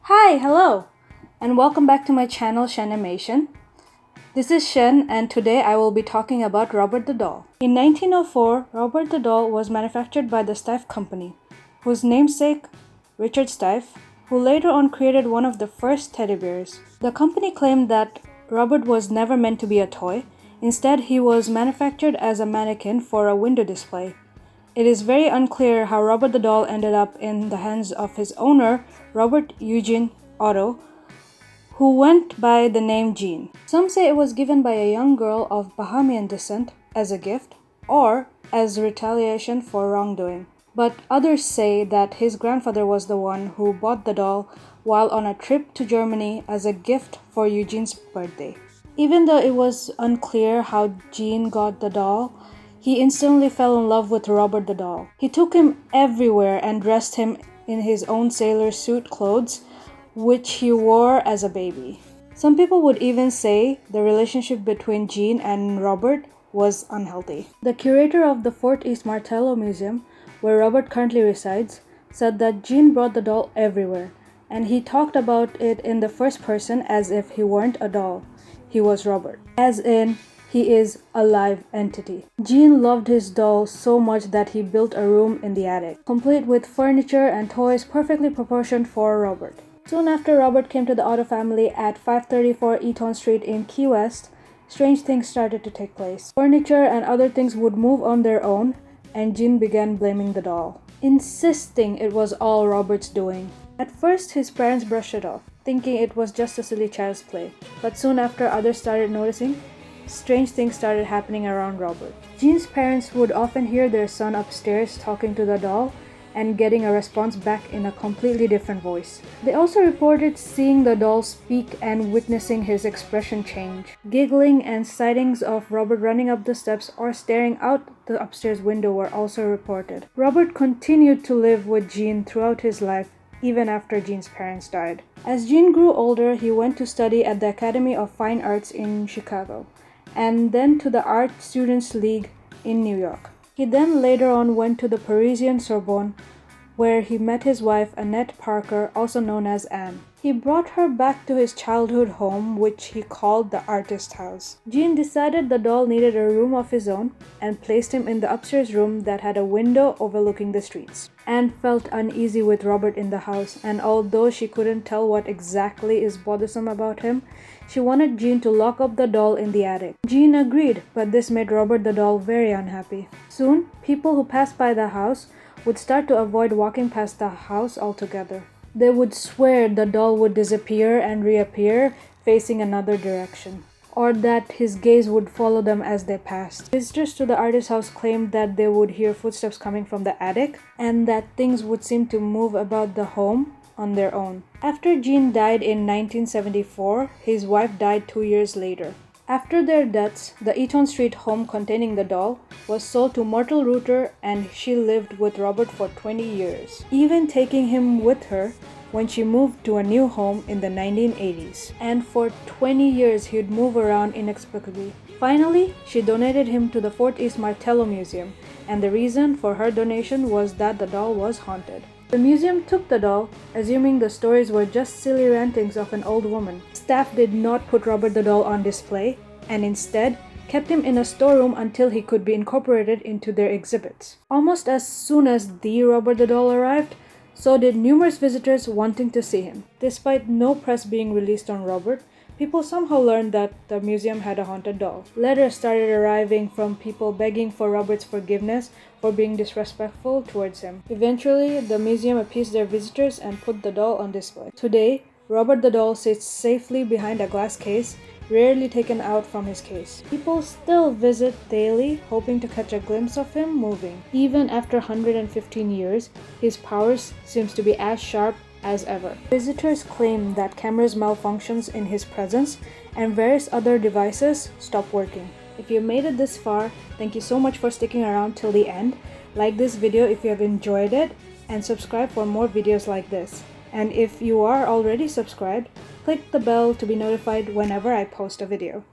Hi, hello, and welcome back to my channel Shenimation. This is Shen, and today I will be talking about Robert the Doll. In 1904, Robert the Doll was manufactured by the Steiff Company, whose namesake, Richard Steiff, who later on created one of the first teddy bears. The company claimed that Robert was never meant to be a toy. Instead, he was manufactured as a mannequin for a window display. It is very unclear how Robert the Doll ended up in the hands of his owner, Robert Eugene Otto, who went by the name Jean. Some say it was given by a young girl of Bahamian descent as a gift or as retaliation for wrongdoing. But others say that his grandfather was the one who bought the doll while on a trip to Germany as a gift for Eugene's birthday. Even though it was unclear how Jean got the doll, he instantly fell in love with Robert the Doll. He took him everywhere and dressed him in his own sailor suit clothes, which he wore as a baby. Some people would even say the relationship between Jean and Robert was unhealthy. The curator of the Fort East Martello Museum, where Robert currently resides, said that Jean brought the doll everywhere, and he talked about it in the first person as if he weren't a doll. He was Robert. As in, he is a live entity. Jean loved his doll so much that he built a room in the attic, complete with furniture and toys perfectly proportioned for Robert. Soon after Robert came to the Otto family at 534 Eaton Street in Key West, strange things started to take place. Furniture and other things would move on their own, and Jean began blaming the doll, insisting it was all Robert's doing. At first, his parents brushed it off, thinking it was just a silly child's play, but soon after others started noticing, strange things started happening around Robert. Jean's parents would often hear their son upstairs talking to the doll and getting a response back in a completely different voice. They also reported seeing the doll speak and witnessing his expression change. Giggling and sightings of Robert running up the steps or staring out the upstairs window were also reported. Robert continued to live with Jean throughout his life, even after Jean's parents died. As Jean grew older, he went to study at the Academy of Fine Arts in Chicago, and then to the Art Students League in New York. He then later on went to the Parisian Sorbonne, where he met his wife Annette Parker, also known as Anne. He brought her back to his childhood home, which he called the Artist House. Jean decided the doll needed a room of his own and placed him in the upstairs room that had a window overlooking the streets. Anne felt uneasy with Robert in the house, and although she couldn't tell what exactly is bothersome about him, she wanted Jean to lock up the doll in the attic. Jean agreed, but this made Robert the doll very unhappy. Soon, people who passed by the house would start to avoid walking past the house altogether. They would swear the doll would disappear and reappear facing another direction, or that his gaze would follow them as they passed. Visitors to the artist's house claimed that they would hear footsteps coming from the attic and that things would seem to move about the home on their own. After Jean died in 1974, his wife died 2 years later. After their deaths, the Eaton Street home containing the doll was sold to Myrtle Reuter, and she lived with Robert for 20 years, even taking him with her when she moved to a new home in the 1980s. And for 20 years, he'd move around inexplicably. Finally, she donated him to the Fort East Martello Museum, and the reason for her donation was that the doll was haunted. The museum took the doll, assuming the stories were just silly rantings of an old woman. Staff did not put Robert the doll on display, and instead kept him in a storeroom until he could be incorporated into their exhibits. Almost as soon as the Robert the doll arrived, so did numerous visitors wanting to see him. Despite no press being released on Robert, people somehow learned that the museum had a haunted doll. Letters started arriving from people begging for Robert's forgiveness for being disrespectful towards him. Eventually, the museum appeased their visitors and put the doll on display. Today, Robert the doll sits safely behind a glass case, rarely taken out from his case. People still visit daily, hoping to catch a glimpse of him moving. Even after 115 years, his powers seems to be as sharp as ever. Visitors claim that cameras malfunctions in his presence and various other devices stop working. If you made it this far, thank you so much for sticking around till the end. Like this video if you have enjoyed it, and subscribe for more videos like this. And if you are already subscribed, click the bell to be notified whenever I post a video.